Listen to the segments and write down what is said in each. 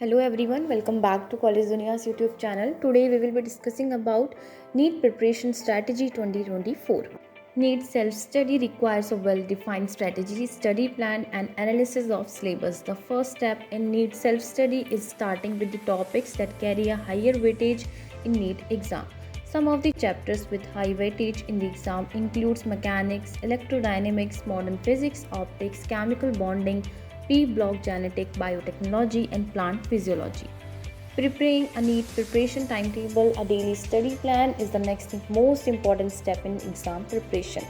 Hello everyone, welcome back to College Dunia's YouTube channel. Today we will be discussing about NEET Preparation Strategy 2024. NEET self-study requires a well-defined strategy, study plan and analysis of syllabus. The first step in NEET self-study is starting with the topics that carry a higher weightage in NEET exam. Some of the chapters with high weightage in the exam includes mechanics, electrodynamics, modern physics, optics, chemical bonding, P-block genetic, biotechnology and plant physiology. Preparing a NEET preparation timetable, a daily study plan is the next most important step in exam preparation.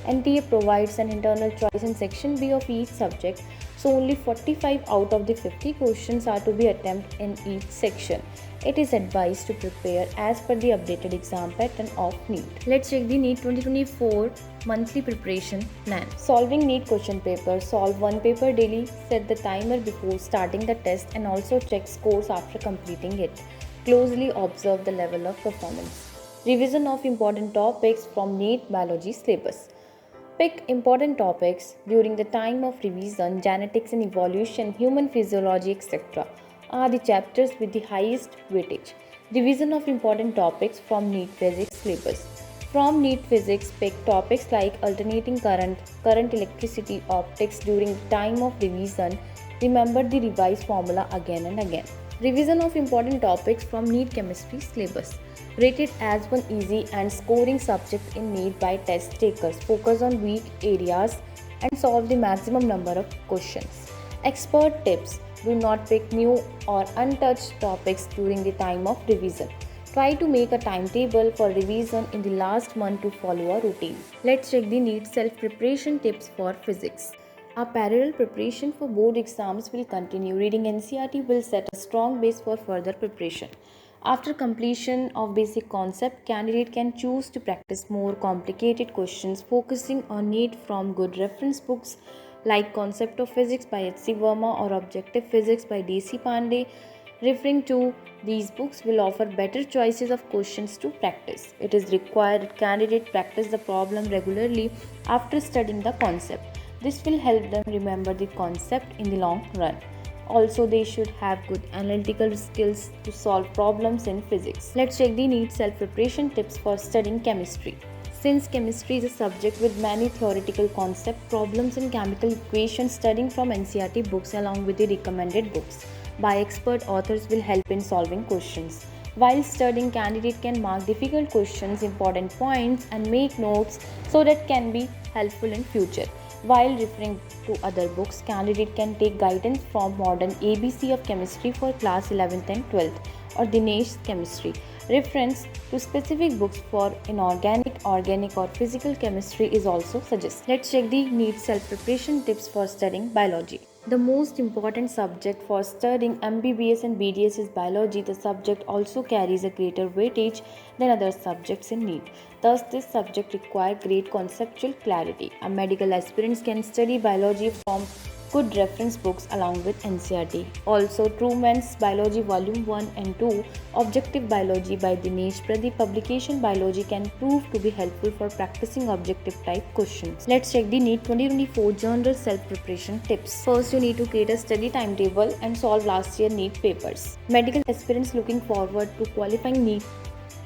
NTA provides an internal choice in section B of each subject, so only 45 out of the 50 questions are to be attempted in each section. It is advised to prepare as per the updated exam pattern of NEET. Let's check the NEET 2024 monthly preparation plan. Solving NEET question paper. Solve one paper daily. Set the timer before starting the test and also check scores after completing it. Closely observe the level of performance. Revision of important topics from NEET biology syllabus. Pick important topics during the time of revision. Genetics and evolution, human physiology, etc. are the chapters with the highest weightage. Revision of important topics from NEET physics syllabus. From NEET physics, pick topics like alternating current, current electricity, optics during the time of revision. Remember the revised formula again and again. Revision of important topics from NEET chemistry syllabus. Rated as one easy and scoring subject in NEET by test takers. Focus on weak areas and solve the maximum number of questions. Expert tips. Do not pick new or untouched topics during the time of revision. Try to make a timetable for revision in the last month to follow a routine. Let's check the NEET self-preparation tips for physics. A parallel preparation for board exams will continue. Reading NCERT will set a strong base for further preparation. After completion of basic concept, candidate can choose to practice more complicated questions, focusing on NEET from good reference books like Concept of Physics by H.C. Verma or Objective Physics by D.C. Pandey. Referring to these books will offer better choices of questions to practice. It is required that candidate practice the problem regularly after studying the concept. This will help them remember the concept in the long run. Also, they should have good analytical skills to solve problems in physics. Let's check the NEET self-preparation tips for studying chemistry. Since chemistry is a subject with many theoretical concept problems and chemical equations, studying from NCERT books along with the recommended books by expert authors will help in solving questions. While studying, candidate can mark difficult questions, important points and make notes so that can be helpful in future. While referring to other books, candidate can take guidance from Modern ABC of Chemistry for class 11th and 12th or Dinesh's Chemistry. Reference to specific books for inorganic, organic or physical chemistry is also suggested. Let's check the NEET self-preparation tips for studying biology. The most important subject for studying MBBS and BDS is biology. The subject also carries a greater weightage than other subjects in NEET. Thus, this subject requires great conceptual clarity. A medical aspirant can study biology from good reference books along with NCERT. Also, Truman's Biology Volume 1 and 2, Objective Biology by Dinesh Pradeep publication Biology can prove to be helpful for practicing objective type questions. Let's check the NEET 2024 general self-preparation tips. First, you need to create a study timetable and solve last year NEET papers. Medical aspirants looking forward to qualifying NEET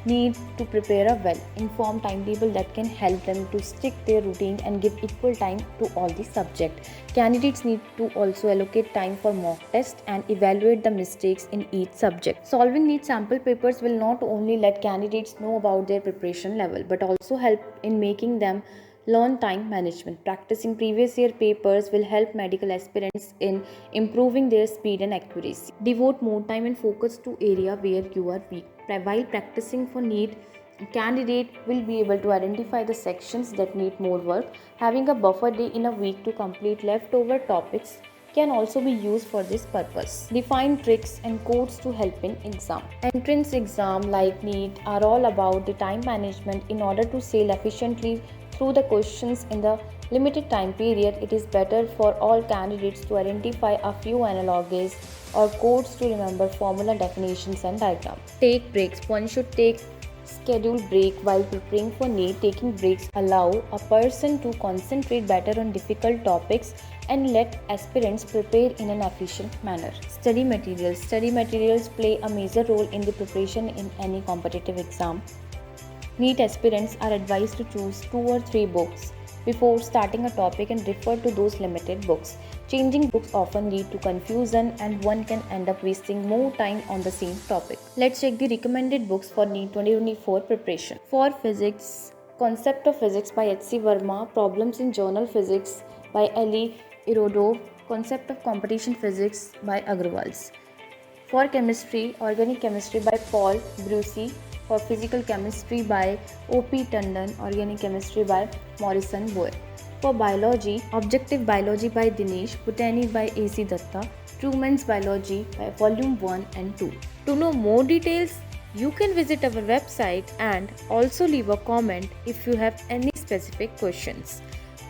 need to prepare a well-informed timetable that can help them to stick their routine and give equal time to all the subjects. Candidates need to also allocate time for mock tests and evaluate the mistakes in each subject. Solving NEET sample papers will not only let candidates know about their preparation level but also help in making them learn time management. Practicing previous year papers will help medical aspirants in improving their speed and accuracy. Devote more time and focus to area where you are weak. While practicing for NEET, a candidate will be able to identify the sections that need more work. Having a buffer day in a week to complete leftover topics can also be used for this purpose. Define tricks and codes to help in exam. Entrance exam like NEET are all about the time management. In order to sail efficiently through the questions in the limited time period, it is better for all candidates to identify a few analogies or codes to remember formula definitions and diagrams. Take breaks. One should take scheduled break while preparing for NEET. Taking breaks allow a person to concentrate better on difficult topics and let aspirants prepare in an efficient manner. Study materials. Study materials play a major role in the preparation in any competitive exam. NEET aspirants are advised to choose 2 or 3 books before starting a topic and refer to those limited books. Changing books often lead to confusion and one can end up wasting more time on the same topic. Let's check the recommended books for NEET 2024 preparation. For physics, Concept of Physics by H.C. Verma, Problems in Journal Physics by Eli Irodov, Concept of Competition Physics by Agrawals. For chemistry, Organic Chemistry by Paul Brucey. For physical chemistry by O.P. Tandon, Organic Chemistry by Morrison Boyer. For biology, Objective Biology by Dinesh, Botany by A.C. Datta, Truman's Biology by Volume 1 and 2. To know more details, you can visit our website and also leave a comment if you have any specific questions.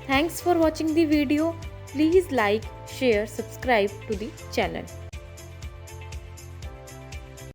Thanks for watching the video. Please like, share, subscribe to the channel.